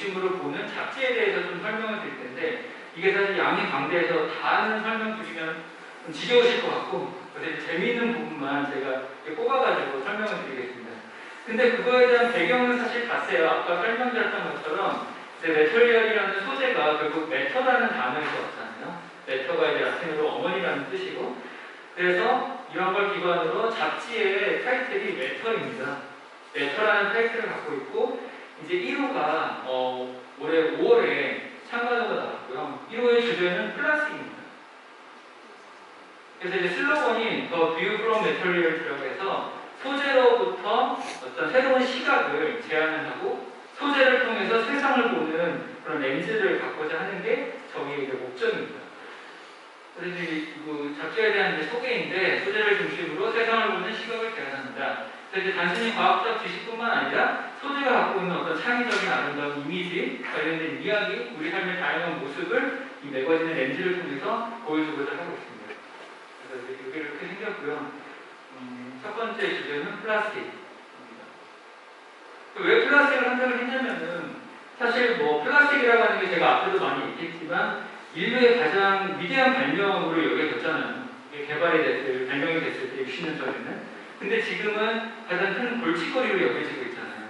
중심으로 보는 잡지에 대해서 좀 설명을 드릴 텐데, 이게 사실 양이 광대해서 다는 설명 드리면 좀 지겨우실 것 같고, 그래서 재미있는 부분만 제가 뽑아가지고 설명을 드리겠습니다. 근데 그거에 대한 배경은 사실 같아요. 아까 설명드렸던 것처럼 이제 메터리얼이라는 소재가 결국 메터라는 단어에서 왔잖아요. 메터가 이제 라틴어로 어머니라는 뜻이고, 그래서 이런 걸 기반으로 잡지의 타이틀이 메터입니다. 메터라는 타이틀을 갖고 있고, 이제 1호가 올해 5월에 참가자가 나왔고요. 1호의 주제는 플라스틱입니다. 그래서 이제 슬로건이 The View from Materials라고 해서 소재로부터 어떤 새로운 시각을 제안을 하고 소재를 통해서 세상을 보는 그런 렌즈를 갖고자 하는 게 저희의 이제 목적입니다. 그래서 그 잡지에 대한 이제 소개인데, 소재를 중심으로 세상을 보는 시각을 제안합니다. 그래서 이제 단순히 과학적 지식뿐만 아니라 소재가 갖고 있는 어떤 창의적인 아름다운 이미지, 관련된 이야기, 우리 삶의 다양한 모습을 이 매거진의 렌즈를 통해서 보여주고자 하고 있습니다. 그래서 이게 이렇게 생겼고요. 첫 번째 주제는 플라스틱입니다. 왜 플라스틱을 선택을 했냐면은, 사실 뭐 플라스틱이라고 하는 게 제가 앞에도 많이 얘기했지만 인류의 가장 위대한 발명으로 여겨졌잖아요. 이게 발명이 됐을 때 60년 전에는. 근데 지금은 가장 큰 골칫거리로 여겨지고 있잖아요.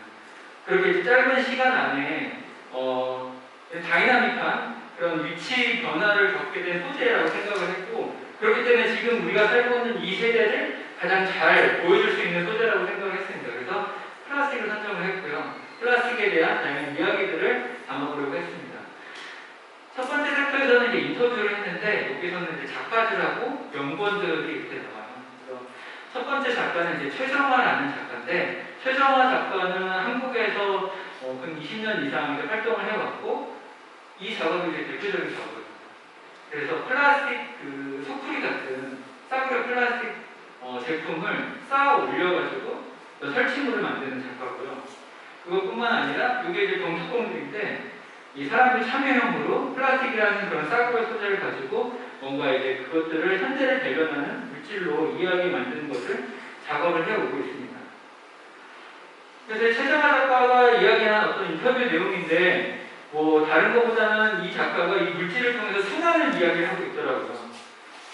그렇게 짧은 시간 안에 다이나믹한 그런 위치 변화를 겪게 된 소재라고 생각을 했고, 그렇기 때문에 지금 우리가 살고 있는 이 세대를 가장 잘 보여줄 수 있는 소재라고 생각을 했습니다. 그래서 플라스틱을 선정을 했고요. 플라스틱에 대한 다양한 이야기들을 담아보려고 했습니다. 첫 번째 챕터에서는 이제 인터뷰를 했는데, 여기서는 이제 작가들하고 연구원들이 이렇게 나와요. 그래서 첫 번째 작가는 이제 최정화라는 작가인데, 최정화 작가는 한국에서 근 20년 이상 활동을 해왔고, 이 작업이 이제 대표적인 작업입니다. 그래서 플라스틱 그 소쿠리 같은 싸구려 플라스틱 제품을 쌓아 올려가지고 설치물을 만드는 작가고요. 그것뿐만 아니라 이게 이제 경수공들인데, 이 사람들 참여형으로 플라스틱이라는 그런 싸구려 소재를 가지고 뭔가 이제 그것들을 현대를 대변하는 물질로 이야기 만드는 것을 작업을 해오고 있습니다. 그래서 최정화 작가가 이야기한 어떤 인터뷰 내용인데, 뭐 다른 것보다는 이 작가가 이 물질을 통해서 순환을 이야기를 하고 있더라고요.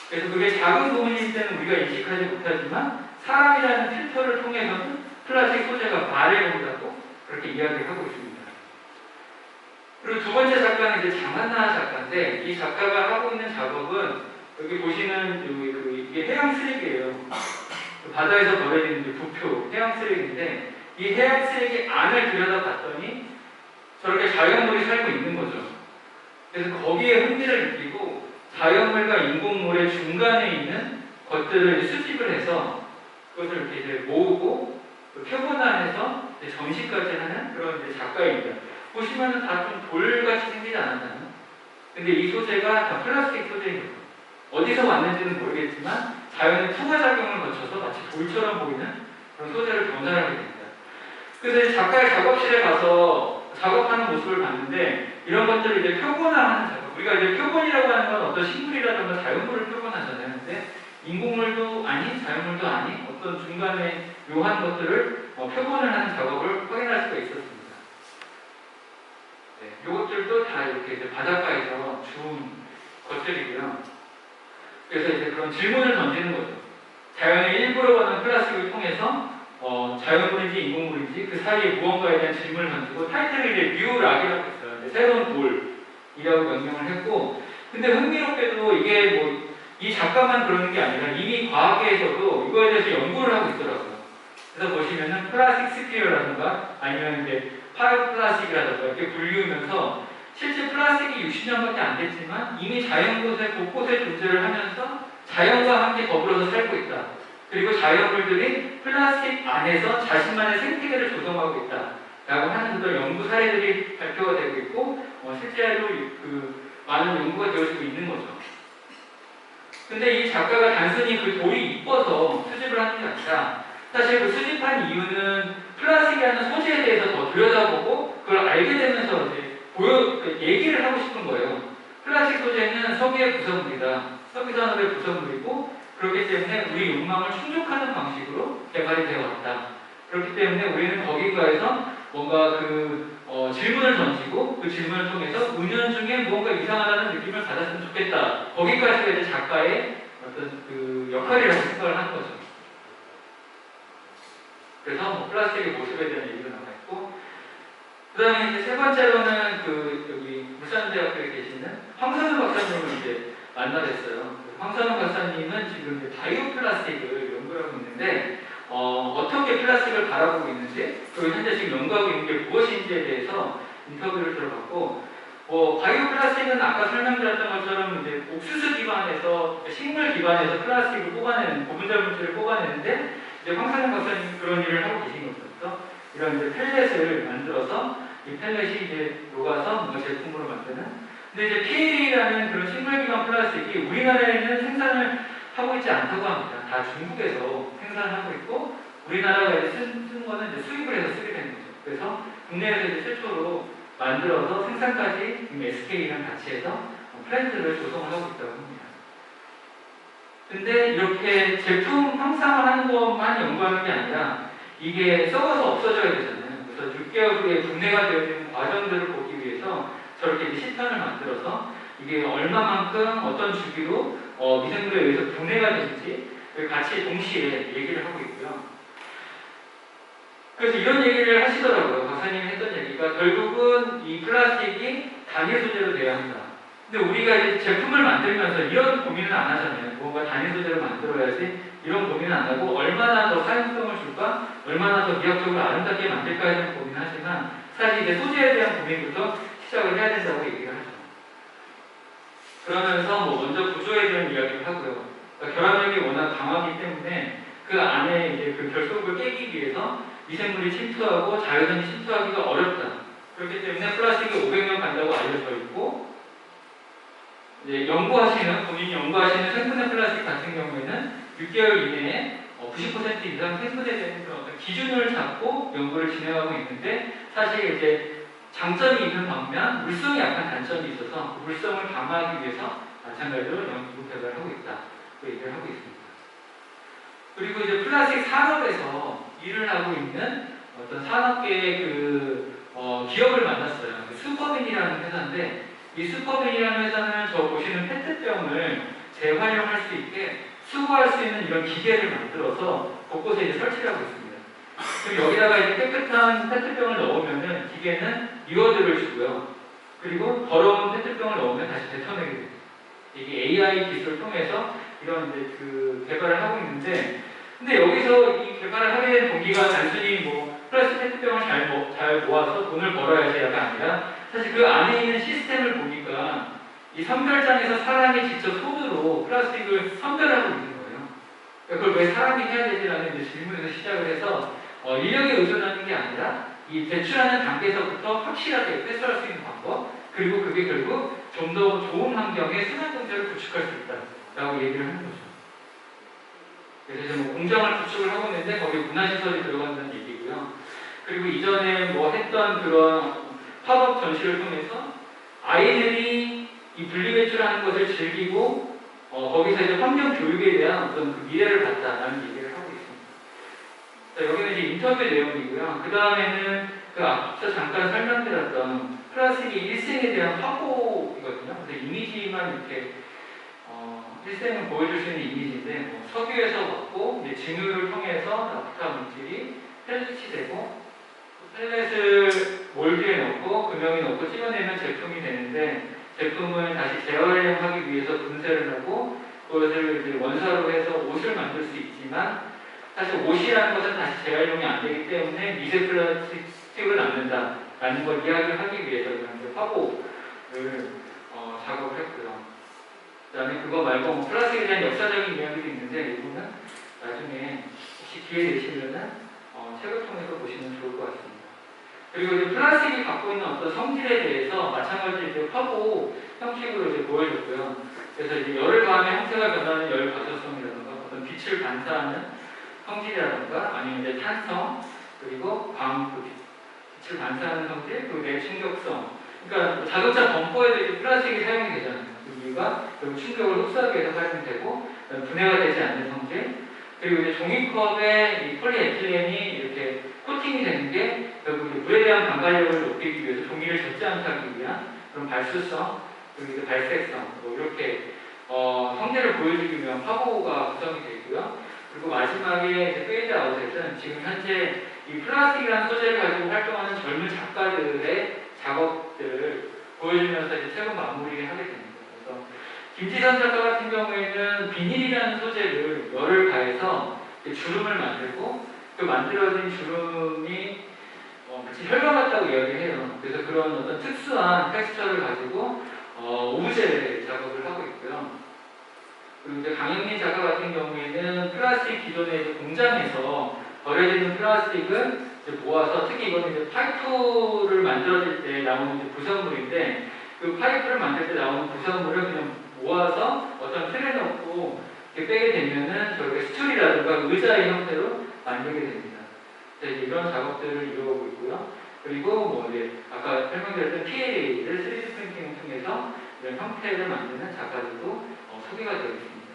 그래서 그게 작은 부분일 때는 우리가 인식하지 못하지만 사람이라는 필터를 통해서는 플라스틱 소재가 말을 건다고 그렇게 이야기를 하고 있습니다. 그리고 두 번째 작가는 이제 장한나 작가인데, 이 작가가 하고 있는 작업은 여기 보시는 이게 해양 쓰레기예요. 바다에서 버려지는 부표 해양 쓰레기인데, 이 해양 쓰레기 안을 들여다봤더니 저렇게 자연물이 살고 있는 거죠. 그래서 거기에 흥미를 느끼고 자연물과 인공물의 중간에 있는 것들을 수집을 해서 그것을 이렇게 이제 모으고 표본화해서 전시까지 하는 그런 이제 작가입니다. 보시면은 다 좀 돌같이 생기지 않았나요? 근데 이 소재가 다 플라스틱 소재입니다. 어디서 왔는지는 모르겠지만 자연의 풍화작용을 거쳐서 마치 돌처럼 보이는 그런 소재를 변화하게 됩니다. 그래서 작가의 작업실에 가서 작업하는 모습을 봤는데, 이런 것들을 이제 표본화하는 작업. 우리가 이제 표본이라고 하는 건 어떤 식물이라든가 자연물을 표본하잖아요. 근데 인공물도 아닌 자연물도 아닌 어떤 중간에 묘한 것들을 표본을 하는 작업을 확인할 수가 있었습니다. 네, 이것들도 다 이렇게 이제 바닷가에서 주운 것들이고요. 그래서 이제 그런 질문을 던지는 거죠. 자연의 일부로 가는 플라스틱을 통해서 자연물인지 인공물인지 그 사이에 무언가에 대한 질문을 던지고, 타이틀을 이제 뉴락이라고 했어요. 새로운 돌이라고 명명을 했고, 근데 흥미롭게도 이게 뭐 이 작가만 그러는 게 아니라 이미 과학계에서도 이거에 대해서 연구를 하고 있더라고요. 그래서 보시면은 플라스틱 스피어라든가 아니면 이제 파이어 플라스틱이라든가 이렇게 불리우면서 실제 플라스틱이 60년밖에 안 됐지만 이미 자연 곳곳에 존재를 하면서 자연과 함께 더불어서 살고 있다. 그리고 자연물들이 플라스틱 안에서 자신만의 생태계를 조성하고 있다라고 하는 그런 연구 사례들이 발표가 되고 있고, 실제로 많은 연구가 되어지고 있는 거죠. 근데 이 작가가 단순히 그 돌이 이뻐서 수집을 하는 게 아니라, 사실 그 수집한 이유는 플라스틱이라는 소재에 대해서 더 들여다보고 그걸 알게 되면서 이제 얘기를 하고 싶은 거예요. 플라스틱 소재는 석유의 부속물이다. 석유산업의 부속물이고, 그렇기 때문에 우리 욕망을 충족하는 방식으로 개발이 되어 왔다. 그렇기 때문에 우리는 거기가에서 뭔가 질문을 던지고 그 질문을 통해서 은연중에 무언가 이상하다는 느낌을 받았으면 좋겠다. 거기까지가 이제 작가의 어떤 그 역할이라고 생각을 하는 거죠. 그래서 뭐 플라스틱의 모습에 대한 얘기가 나와 있고, 그 다음에 이제 세 번째로는 그 여기 물산대학교에 계시는 황선우 박사님을 이제 만나뵀어요. 황선우 박사님은 지금 이제 바이오 플라스틱을 연구를 하고 있는데, 어떻게 플라스틱을 바라보고 있는지, 그리고 현재 지금 연구하고 있는 게 무엇인지에 대해서 인터뷰를 들어봤고, 바이오 플라스틱은 아까 설명드렸던 것처럼 이제 옥수수 기반에서, 식물 기반에서 플라스틱을 뽑아내는, 고분자 물질을 뽑아내는데, 이제 황선우 박사님이 그런 일을 하고 계신 거죠. 그래서 이런 이제 펠렛을 만들어서 이 펠렛이 이제 녹아서 뭔가 제품으로 만드는. 근데 이제 PL이라는 그런 식물 기반 플라스틱이 우리나라에는 생산을 하고 있지 않다고 합니다. 다 중국에서 생산을 하고 있고, 우리나라가 이제 쓰는 거는 이제 수입을 해서 쓰게 되는 거죠. 그래서 국내에서 이제 최초로 만들어서 생산까지 SK랑 같이 해서 플랜트를 조성을 하고 있다고 합니다. 근데 이렇게 제품 형상을 하는 것만 연구하는 게 아니라 이게 썩어서 없어져야 되잖아요. 그래서 6개월 후에 분해가 되어 있는 과정들을 보기 위해서 저렇게 이제 시판을 만들어서 이게 얼마만큼 어떤 주기로 미생물에 의해서 분해가 되는지 같이 동시에 얘기를 하고 있고요. 그래서 이런 얘기를 하시더라고요. 박사님이 했던 얘기가 결국은 이 플라스틱이 단일 소재로 돼야 한다. 근데 우리가 이제 제품을 만들면서 이런 고민은 안 하잖아요. 뭔가 단일 소재로 만들어야지 이런 고민은 안 하고 얼마나 더 사용성을 줄까? 얼마나 더 미학적으로 아름답게 만들까에 대한 고민을 하지만 사실 이제 소재에 대한 고민부터 시작을 해야 된다고 얘기를 하죠. 그러면서 먼저 구조에 대한 이야기를 하고요. 그러니까 결합력이 워낙 강하기 때문에 그 안에 이제 그 결속을 깨기 위해서 미생물이 침투하고 자외선이 침투하기가 어렵다. 그렇기 때문에 플라스틱이 500년 간다고 알려져 있고, 이제 본인이 연구하시는 생분해 플라스틱 같은 경우에는 6개월 이내에 90% 이상 생분해되는 그런 어떤 기준을 잡고 연구를 진행하고 있는데, 사실 이제 장점이 있는 반면 물성이 약간 단점이 있어서 그 물성을 강화하기 위해서 마찬가지로 연구 개발을 하고 있다. 그 얘기를 하고 있습니다. 그리고 이제 플라스틱 산업에서 일을 하고 있는 어떤 산업계의 기업을 만났어요. 슈퍼빈이라는 회사인데, 이 슈퍼빈이라는 회사는 저 보시는 페트병을 재활용할 수 있게 수거할 수 있는 이런 기계를 만들어서 곳곳에 이제 설치를 하고 있습니다. 그럼 여기다가 이제 깨끗한 페트병을 넣으면은 기계는 이워드를 주고요. 그리고 더러운 페트병을 넣으면 다시 뱉어내게 됩니다. 이게 AI 기술을 통해서 이런 이제 그 개발을 하고 있는데, 근데 여기서 이 개발을 하게 된 동기가 단순히 플라스틱 페트병을 잘 모아서 돈을 벌어야지가 아니라, 사실 그 안에 있는 시스템을 보니까 이 선별장에서 사람이 직접 손으로 플라스틱을 선별하고 있는 거예요. 그걸 왜 사람이 해야 되지라는 이제 질문에서 시작을 해서 인력에 의존하는 게 아니라 이 배출하는 단계에서부터 확실하게 회수할 수 있는 방법, 그리고 그게 결국 좀 더 좋은 환경에 순환 경제를 구축할 수 있다라고 얘기를 하는 거죠. 그래서 이제 공장을 구축을 하고 있는데 거기에 문화시설이 들어간다는 얘기고요. 그리고 이전에 했던 그런 팝업 전시를 통해서 아이들이 이 분리배출하는 것을 즐기고 거기서 이제 환경 교육에 대한 어떤 그 미래를 봤다라는 얘기를 하고 있습니다. 자, 여기는 이제 인터뷰 내용이고요. 그 다음에는 그 앞서 잠깐 설명드렸던 플라스틱의 일생에 대한 화보이거든요. 그래서 이미지만 이렇게 일생을 보여줄 수 있는 이미지인데, 석유에서 왔고 증유를 통해서 나프타 물질이 펠렛이 되고, 펠렛을 몰드에 넣고 금형에 넣고 찍어내면 제품이 되는데, 제품을 다시 재활용하기 위해서 분쇄를 하고 그것을 이제 원사로 해서 옷을 만들 수 있지만, 사실 옷이라는 것은 다시 재활용이 안 되기 때문에 미세 플라스틱을 남는다라는 걸 이야기를 하기 위해서 이제 화보를 작업을 했고요. 그 다음에 그거 말고 플라스틱에 대한 역사적인 이야기도 있는데, 이거는 나중에 혹시 기회 되시면은 책을 통해서 보시면 좋을 것 같습니다. 그리고 이제 플라스틱이 갖고 있는 어떤 성질에 대해서 마찬가지로 이제 화보 형식으로 이제 보여줬고요. 그래서 이제 열을 가하면 형태가 변하는 열 가소성이라든가 어떤 빛을 반사하는 성질이라든가 아니면 이제 탄성, 그리고 빛을 반사하는 성질, 그리고 내충격성. 그러니까 자동차 범퍼에도 이제 플라스틱이 사용이 되잖아요. 그 이유가 결국 충격을 흡수하기 위해서 사용되고 분해가 되지 않는 성질. 그리고 이제 종이컵에 이 폴리에틸렌이 이렇게 코팅이 되는 게 결국 이제 물에 대한 반발력을 높이기 위해서 종이를 젖지 않게 하기 위한 그런 발수성, 그리고 이제 발색성, 뭐 이렇게 성질을 보여주기 위한 화보가 구성이 되어 있고요. 그리고 마지막에 이제 페이드 아웃에서는 지금 현재 이 플라스틱이라는 소재를 가지고 활동하는 젊은 작가들의 작업들을 보여주면서 이제 최고 마무리를 하게 됩니다. 그래서 김지선 작가 같은 경우에는 비닐이라는 소재를 열을 가해서 주름을 만들고 그 만들어진 주름이 마치 혈관 같다고 이야기해요. 그래서 그런 어떤 특수한 텍스처를 가지고 오브제 작업을 하고 있고요. 그리고 이제 강영민 작가 같은 경우에는 플라스틱 기존의 이제 공장에서 버려지는 플라스틱을 이제 모아서 특히 이거는 이제 파이프를 만들어질 때 나오는 이제 부산물인데 그 파이프를 만들 때 나오는 부산물을 그냥 모아서 어떤 틀에 넣고 이렇게 빼게 되면은 저희가 스툴이라든가 의자의 형태로 만들게 됩니다. 이제 이런 작업들을 이루어오고 있고요. 그리고 뭐 이제 아까 설명드렸던 PLA를 3D 프린팅을 통해서 이런 형태를 만드는 작가들도 소개가 되어 있습니다.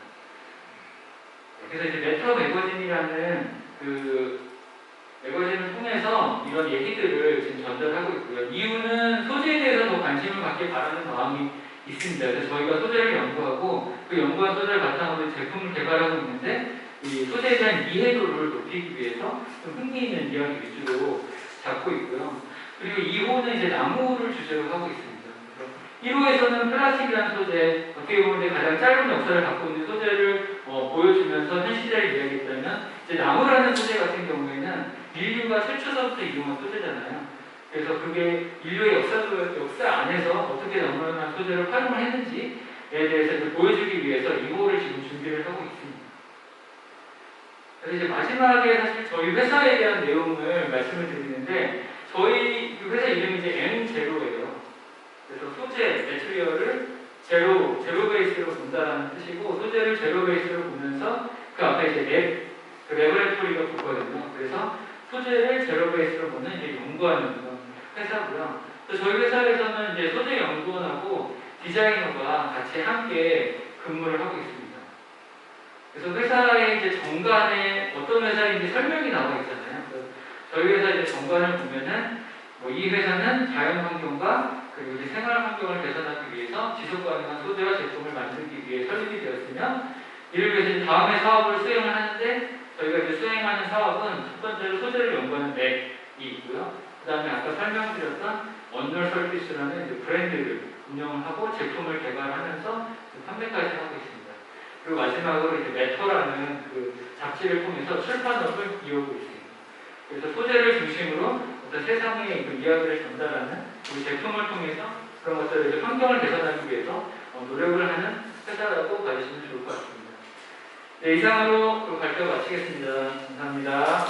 그래서 이제 메터 매거진이라는 그 매거진을 통해서 이런 얘기들을 지금 전달하고 있고요. 이유는 소재에 대해서 더 관심을 갖길 바라는 마음이 있습니다. 그래서 저희가 소재를 연구하고 그 연구한 소재를 바탕으로 제품을 개발하고 있는데 이 소재에 대한 이해도를 높이기 위해서 좀 흥미있는 이야기 위주로 잡고 있고요. 그리고 2호는 이제 나무를 주제로 하고 있습니다. 1호에서는 플라스틱이라는 소재, 어떻게 보면 가장 짧은 역사를 갖고 있는 소재를 보여주면서 현 시대를 이야기했다면 이제 나무라는 소재 같은 경우에는 인류가 최초서부터 이용한 소재잖아요. 그래서 그게 인류의 역사 안에서 어떻게 나무라는 소재를 활용을 했는지에 대해서 이제 보여주기 위해서 2호를 지금 준비를 하고 있습니다. 그래서 이제 마지막에 사실 저희 회사에 대한 내용을 말씀을 드리는데 저희 그 회사 이름이 이제 N0예요. 그래서 소재, 매트리얼을 제로 베이스로 본다는 뜻이고 소재를 제로 베이스로 보면서 그 앞에 이제 그 레버레토리가 붙거든요. 그래서 소재를 제로 베이스로 보는 이제 연구하는 그런 회사고요. 그래서 저희 회사에서는 이제 소재 연구원하고 디자이너가 같이 함께 근무를 하고 있습니다. 그래서 회사의 이제 정관에 어떤 회사인지 설명이 나와 있잖아요. 그래서 저희 회사 이제 정관을 보면은 뭐 이 회사는 자연 환경과 그리고 이제 생활 환경을 개선하기 위해서 지속 가능한 소재와 제품을 만들기 위해 설립이 되었으며 이를 위해서 이제 다음에 사업을 수행을 하는데 저희가 이제 수행하는 사업은 첫 번째로 소재를 연구하는 랩이 있고요. 그 다음에 아까 설명드렸던 언널 서비스라는 이제 브랜드를 운영을 하고 제품을 개발하면서 판매까지 하고 있습니다. 그리고 마지막으로 이제 메터라는 그 잡지를 통해서 출판업을 이루고 있습니다. 그래서 소재를 중심으로 어떤 세상의 그 이야기를 전달하는 우리 제품을 통해서 그런 것들을 이제 환경을 개선하기 위해서 노력을 하는 회사라고 봐주시면 좋을 것 같습니다. 네, 이상으로 발표 마치겠습니다. 감사합니다.